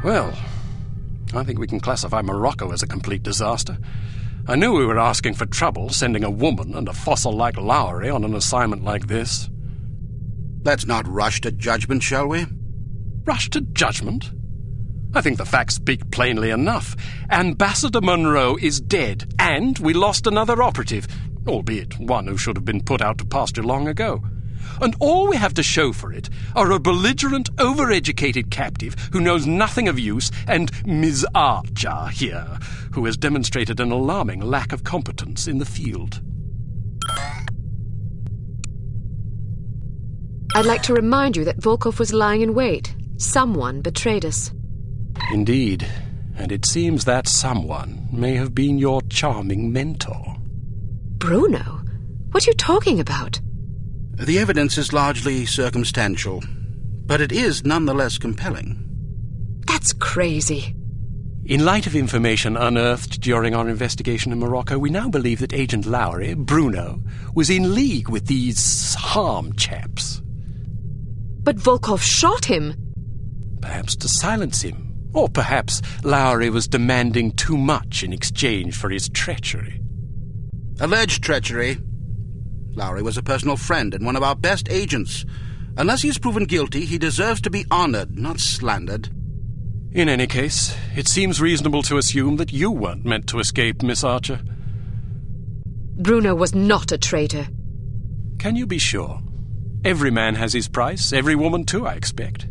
Well, I think we can classify Morocco as a complete disaster. I knew we were asking for trouble, sending a woman and a fossil like Lowry on an assignment like this. Let's not rush to judgment, shall we? Rush to judgment? I think the facts speak plainly enough. Ambassador Monroe is dead, and we lost another operative, albeit one who should have been put out to pasture long ago. And all we have to show for it are a belligerent, overeducated captive who knows nothing of use, and Ms. Archer here, who has demonstrated an alarming lack of competence in the field. I'd like to remind you that Volkov was lying in wait. Someone betrayed us. Indeed, and it seems that someone may have been your charming mentor. Bruno? What are you talking about? The evidence is largely circumstantial, but it is nonetheless compelling. That's crazy. In light of information unearthed during our investigation in Morocco, we now believe that Agent Lowry, Bruno, was in league with these harm chaps. But Volkov shot him. Perhaps to silence him. Or perhaps Lowry was demanding too much in exchange for his treachery. Alleged treachery. Lowry was a personal friend and one of our best agents. Unless he is proven guilty, he deserves to be honored, not slandered. In any case, it seems reasonable to assume that you weren't meant to escape, Miss Archer. Bruno was not a traitor. Can you be sure? Every man has his price, every woman too, I expect.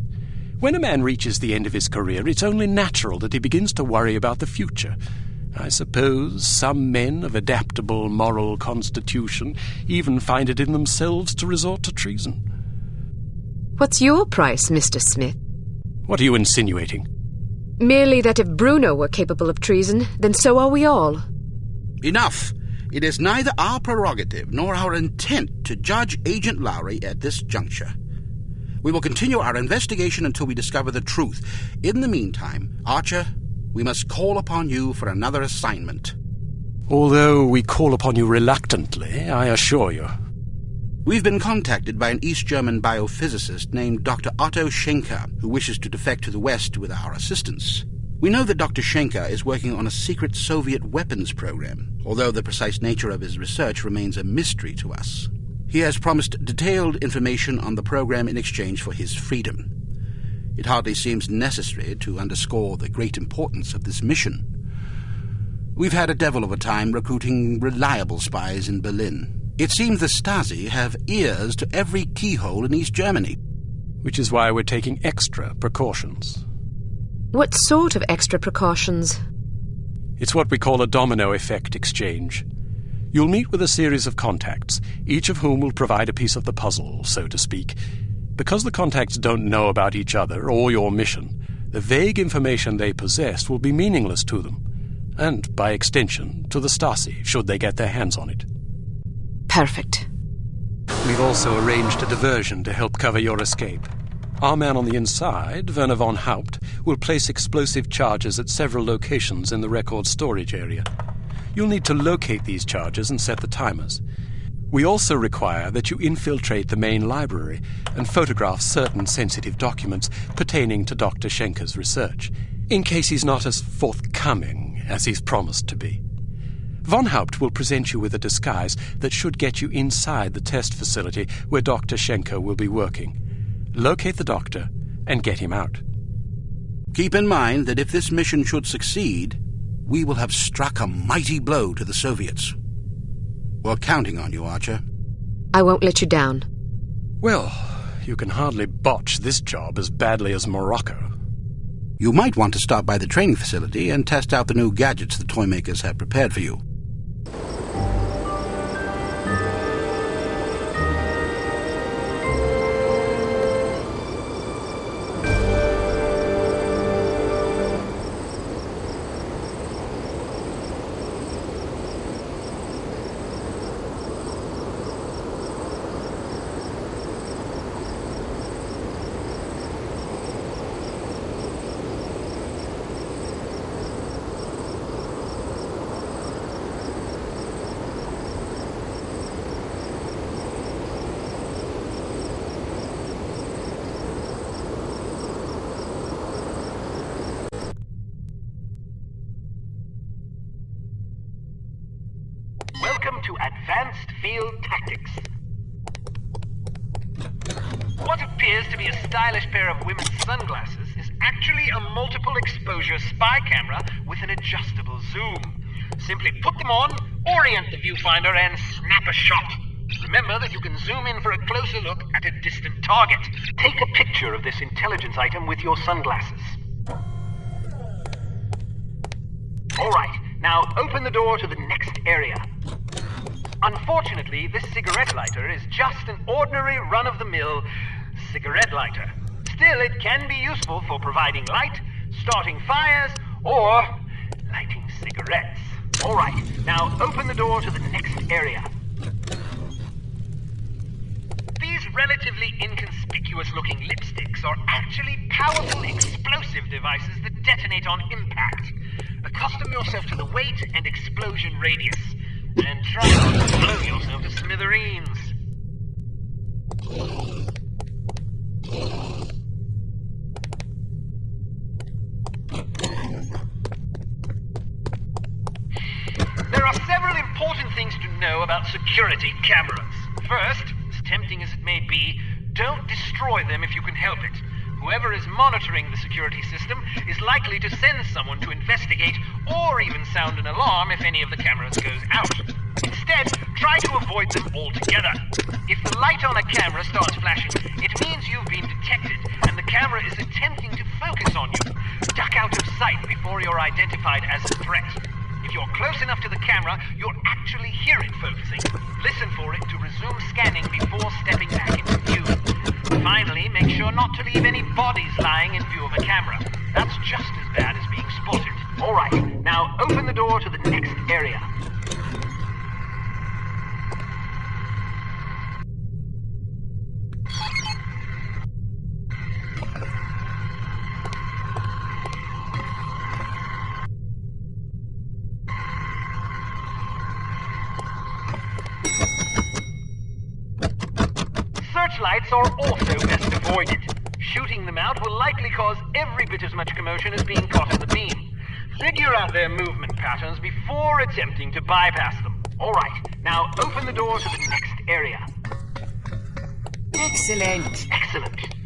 When a man reaches the end of his career, it's only natural that he begins to worry about the future. I suppose some men of adaptable moral constitution even find it in themselves to resort to treason. What's your price, Mr. Smith? What are you insinuating? Merely that if Bruno were capable of treason, then so are we all. Enough! It is neither our prerogative nor our intent to judge Agent Lowry at this juncture. We will continue our investigation until we discover the truth. In the meantime, Archer, we must call upon you for another assignment. Although we call upon you reluctantly, I assure you. We've been contacted by an East German biophysicist named Dr. Otto Schenker, who wishes to defect to the West with our assistance. We know that Dr. Schenker is working on a secret Soviet weapons program, although the precise nature of his research remains a mystery to us. He has promised detailed information on the program in exchange for his freedom. It hardly seems necessary to underscore the great importance of this mission. We've had a devil of a time recruiting reliable spies in Berlin. It seems the Stasi have ears to every keyhole in East Germany. Which is why we're taking extra precautions. What sort of extra precautions? It's what we call a domino effect exchange. You'll meet with a series of contacts, each of whom will provide a piece of the puzzle, so to speak. Because the contacts don't know about each other or your mission, the vague information they possess will be meaningless to them, and, by extension, to the Stasi, should they get their hands on it. Perfect. We've also arranged a diversion to help cover your escape. Our man on the inside, Werner von Haupt, will place explosive charges at several locations in the record storage area. You'll need to locate these charges and set the timers. We also require that you infiltrate the main library and photograph certain sensitive documents pertaining to Dr. Schenker's research, in case he's not as forthcoming as he's promised to be. Von Haupt will present you with a disguise that should get you inside the test facility where Dr. Schenker will be working. Locate the doctor and get him out. Keep in mind that if this mission should succeed, we will have struck a mighty blow to the Soviets. We're counting on you, Archer. I won't let you down. Well, you can hardly botch this job as badly as Morocco. You might want to stop by the training facility and test out the new gadgets the toy makers have prepared for you. to advanced field tactics. What appears to be a stylish pair of women's sunglasses is actually a multiple exposure spy camera with an adjustable zoom. Simply put them on, orient the viewfinder, and snap a shot. Remember that you can zoom in for a closer look at a distant target. Take a picture of this intelligence item with your sunglasses. Alright, now open the door to the next area. Unfortunately, this cigarette lighter is just an ordinary run-of-the-mill cigarette lighter. Still, it can be useful for providing light, starting fires, or lighting cigarettes. Alright, now open the door to the next area. These relatively inconspicuous-looking lipsticks are actually powerful explosive devices that detonate on impact. Accustom yourself to the weight and explosion radius, and try not to blow yourself to smithereens. There are several important things to know about security cameras. First, as tempting as it may be, don't destroy them if you can help it. Whoever is monitoring the security system is likely to send someone to investigate or even sound an alarm if any of the cameras goes out. Instead, try to avoid them altogether. If the light on a camera starts flashing, it means you've been detected and the camera is attempting to focus on you. Duck out of sight before you're identified as a threat. If you're close enough to the camera, you'll actually hear it focusing. Listen for it to resume scanning before stepping back into view. Finally, make sure not to leave any bodies lying in view of a camera. That's just as bad as being spotted. Alright, now open the door to the next area. Searchlights are also best avoided. Shooting them out will likely cause every bit as much commotion as being caught in the beam. Figure out their movement patterns before attempting to bypass them. Alright, now open the door to the next area. Excellent. Excellent.